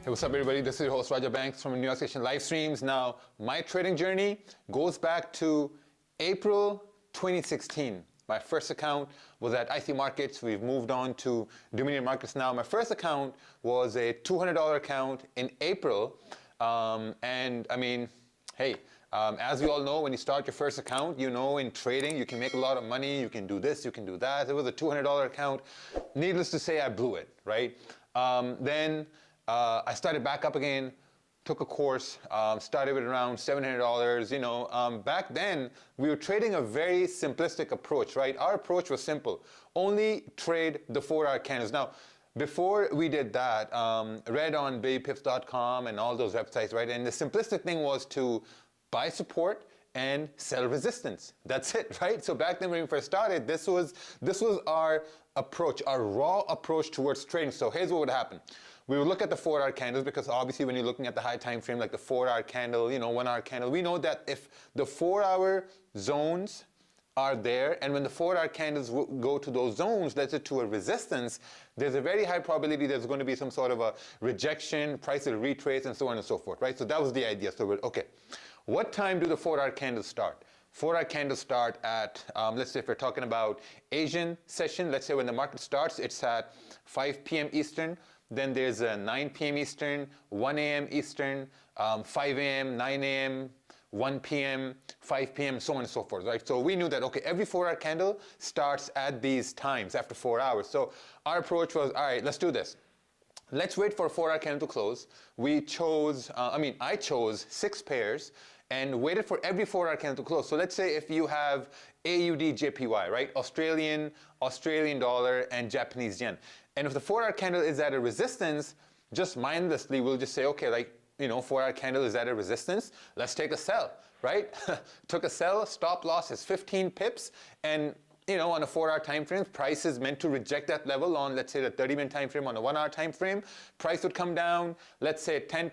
Hey, what's up everybody? This is your host Raja Banks from New York Station live streams. Now, my trading journey goes back to April 2016. My first account was at IC Markets. We've moved on to Dominion Markets now. My first account was a $200 account in April. And I mean, hey, as we all know, when you start your first account, you know, in trading, you can make a lot of money. You can do this, you can do that. It was a $200 account. Needless to say, I blew it, right? Then I started back up again, took a course, started with around $700. You know, back then we were trading a very simplistic approach, right? Our approach was simple: only trade the 4-hour candles. Now, before we did that, read on babypips.com and all those websites, right? And the simplistic thing was to buy support and sell resistance. That's it, right? So back then when we first started, this was our approach, our raw approach towards trading. So here's what would happen. We would look at the 4-hour candles, because obviously when you're looking at the high time frame, like the 4-hour candle, you know, 1-hour candle, we know that if the 4-hour zones are there, and when the 4-hour candles go to those zones, let's say to a resistance, there's a very high probability there's going to be some sort of a rejection, price will retrace, and so on and so forth, right? So that was the idea. So we're, okay, what time do the 4-hour candles start? 4-hour candles start at, let's say if we're talking about Asian session, let's say when the market starts, it's at 5 p.m. Eastern. Then there's a 9 p.m. Eastern, 1 a.m. Eastern, 5 a.m., 9 a.m., 1 p.m., 5 p.m., so on and so forth, right? So we knew that, okay, every 4-hour candle starts at these times after 4 hours. So our approach was, all right, let's do this. Let's wait for a 4-hour candle to close. We chose, I chose 6 pairs and waited for every 4-hour candle to close. So let's say if you have AUD JPY, right? Australian dollar, and Japanese yen. And if the 4-hour candle is at a resistance, just mindlessly, we'll just say, okay, like, you know, 4-hour candle is at a resistance, let's take a sell, right? Took a sell, stop loss is 15 pips, and you know, on a 4-hour time frame, price is meant to reject that level on, let's say, the 30-minute time frame. On a 1-hour time frame, price would come down, let's say 10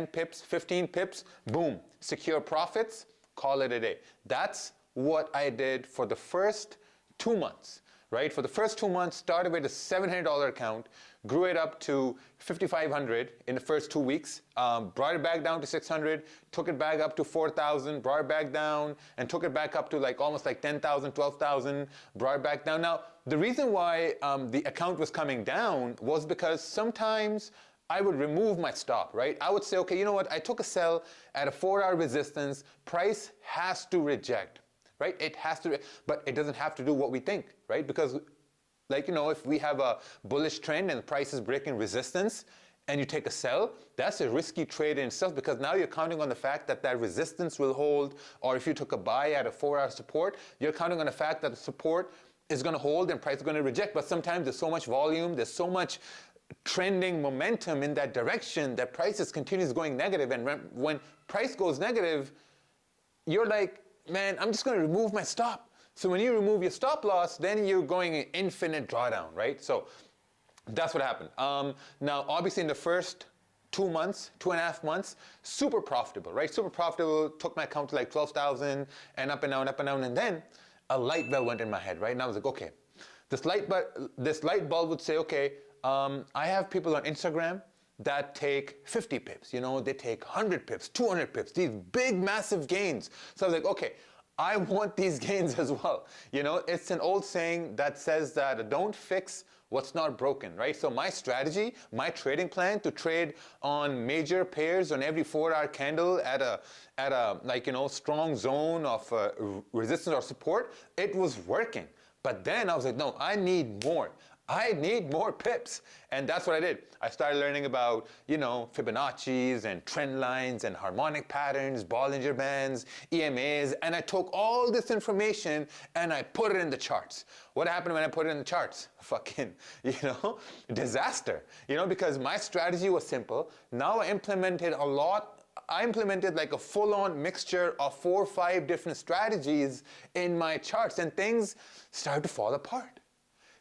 pips, 15 pips, boom, secure profits, call it a day. That's what I did for the first 2 months, right? For the first 2 months, started with a $700 account, grew it up to $5,500 in the first 2 weeks, brought it back down to $600, took it back up to $4,000, brought it back down, and took it back up to like almost like $10,000, $12,000, brought it back down. Now, the reason why the account was coming down was because sometimes I would remove my stop, right? I would say, okay, you know what? I took a sell at a 4-hour resistance. Price has to reject, right? It has to, but it doesn't have to do what we think, right? Because, like, you know, if we have a bullish trend and the price is breaking resistance and you take a sell, that's a risky trade in itself, because now you're counting on the fact that that resistance will hold. Or if you took a buy at a 4-hour support, you're counting on the fact that the support is going to hold and price is going to reject. But sometimes there's so much volume, there's so much trending momentum in that direction that prices continues going negative. And when price goes negative, you're like, man, I'm just going to remove my stop. So when you remove your stop loss, then you're going an infinite drawdown, right? So that's what happened. Now, obviously in the first 2 months, 2.5 months, super profitable, right? Super profitable, took my account to like 12,000 and up and down, up and down. And then a light bulb went in my head, right? And I was like, okay, this light bulb would say, okay, I have people on Instagram that take 50 pips, you know, they take 100 pips, 200 pips, these big, massive gains. So I was like, okay, I want these gains as well. You know, it's an old saying that says that don't fix what's not broken, right? So my strategy, my trading plan to trade on major pairs on every 4-hour candle at a like, you know, strong zone of resistance or support, it was working. But then I was like, no, I need more. I need more pips. And that's what I did. I started learning about, you know, Fibonacci's and trend lines and harmonic patterns, Bollinger Bands, EMAs, and I took all this information and I put it in the charts. What happened when I put it in the charts? Fucking, you know, disaster. You know, because my strategy was simple. Now I implemented a lot. I implemented like a full-on mixture of 4 or 5 different strategies in my charts, and things started to fall apart.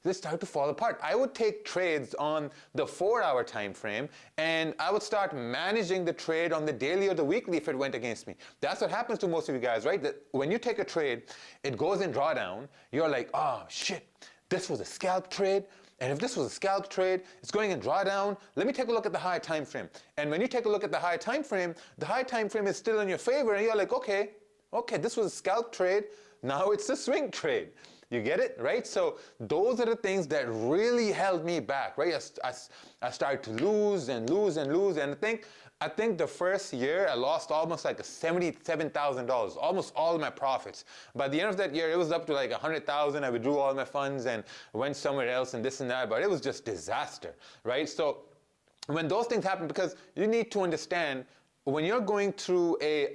They started to fall apart. I would take trades on the 4-hour time frame, and I would start managing the trade on the daily or the weekly if it went against me. That's what happens to most of you guys, right? That when you take a trade, it goes in drawdown, you're like, oh shit, this was a scalp trade. And if this was a scalp trade, it's going in drawdown, let me take a look at the high time frame. And when you take a look at the high time frame is still in your favor, and you're like, okay, this was a scalp trade, now it's a swing trade. You get it, right? So those are the things that really held me back, right? I started to lose and lose and lose, and I think the first year I lost almost like $77,000, almost all of my profits. By the end of that year, it was up to like 100,000. I withdrew all my funds and went somewhere else and this and that, but it was just disaster, right? So when those things happen, because you need to understand, when you're going through a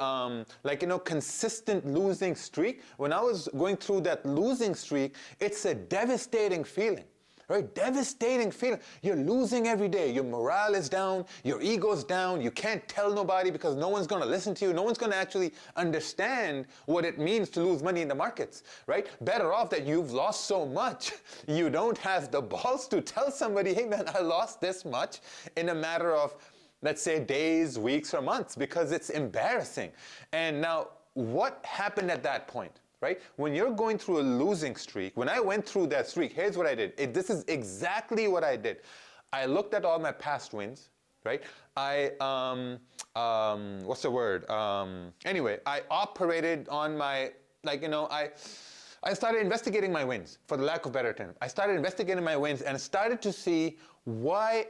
consistent losing streak, when I was going through that losing streak, it's a devastating feeling, right? Devastating feeling. You're losing every day. Your morale is down. Your ego's down. You can't tell nobody because no one's going to listen to you. No one's going to actually understand what it means to lose money in the markets, right? Better off that you've lost so much, you don't have the balls to tell somebody, hey man, I lost this much in a matter of, let's say, days, weeks, or months, because it's embarrassing. And now, what happened at that point, right? When you're going through a losing streak, when I went through that streak, here's what I did. This is exactly what I did. I looked at all my past wins, right? What's the word? Anyway, I operated on my, I started investigating my wins, for the lack of a better term. I started investigating my wins and started to see why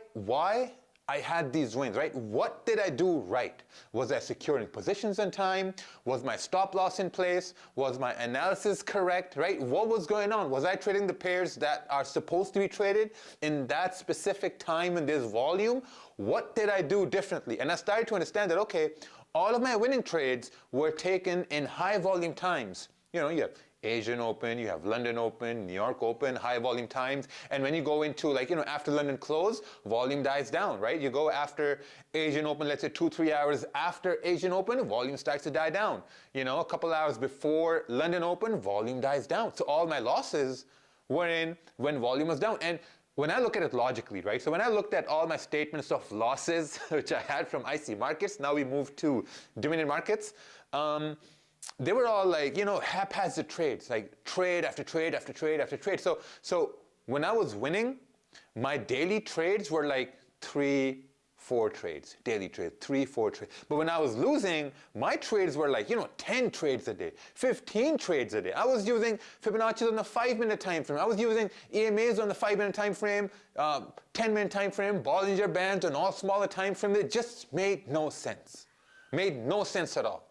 I had these wins, right? What did I do right? Was I securing positions on time? Was my stop loss in place? Was my analysis correct, right? What was going on? Was I trading the pairs that are supposed to be traded in that specific time in this volume? What did I do differently? And I started to understand that, okay, all of my winning trades were taken in high volume times. You know, you have Asian Open, you have London Open, New York Open, high volume times. And when you go into after London close, volume dies down, right? You go after Asian Open, let's say 2-3 hours after Asian Open, volume starts to die down. You know, a couple hours before London Open, volume dies down. So all my losses were in when volume was down. And when I look at it logically, right? So when I looked at all my statements of losses, which I had from IC markets, now we move to Dominion markets, they were all haphazard trades, like trade after trade after trade after trade. So when I was winning, my daily trades were like 3-4 trades, daily trades, 3-4 trades. But when I was losing, my trades were like, 10 trades a day, 15 trades a day. I was using Fibonacci's on the 5-minute time frame. I was using EMAs on the 5-minute time frame, 10-minute time frame, Bollinger Bands on all smaller time frames. It just made no sense. Made no sense at all.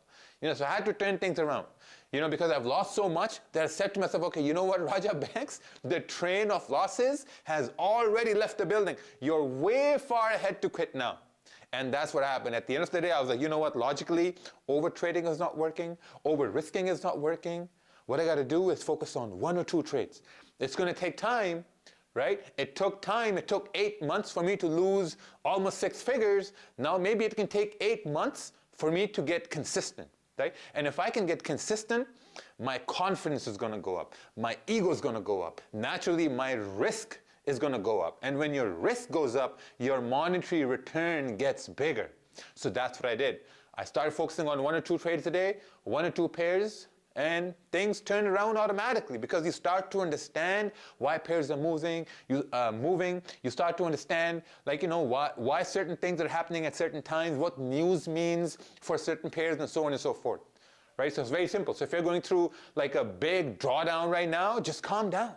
So I had to turn things around, because I've lost so much that I said to myself, okay, you know what, Raja Banks, the train of losses has already left the building. You're way far ahead to quit now. And that's what happened. At the end of the day, I was like, you know what, logically, over trading is not working, over risking is not working. What I got to do is focus on 1 or 2 trades. It's going to take time, right? It took time. It took 8 months for me to lose almost 6 figures. Now maybe it can take 8 months for me to get consistent. Right? And if I can get consistent, my confidence is going to go up. My ego is going to go up. Naturally, my risk is going to go up. And when your risk goes up, your monetary return gets bigger. So that's what I did. I started focusing on 1 or 2 trades a day, 1 or 2 pairs, and things turn around automatically because you start to understand why pairs are moving. You start to understand, why certain things are happening at certain times, what news means for certain pairs, and so on and so forth. Right? So it's very simple. So if you're going through like a big drawdown right now, just calm down.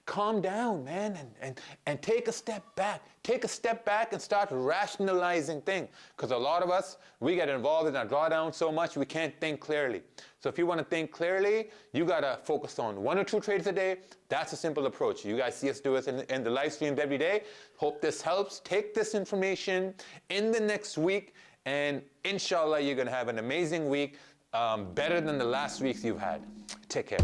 Calm down, man, and take a step back. Take a step back and start rationalizing things. Because a lot of us, we get involved in our drawdown so much we can't think clearly. So if you want to think clearly, you got to focus on 1 or 2 trades a day. That's a simple approach. You guys see us do it in the live streams every day. Hope this helps. Take this information in the next week, and inshallah, you're going to have an amazing week, better than the last weeks you've had. Take care.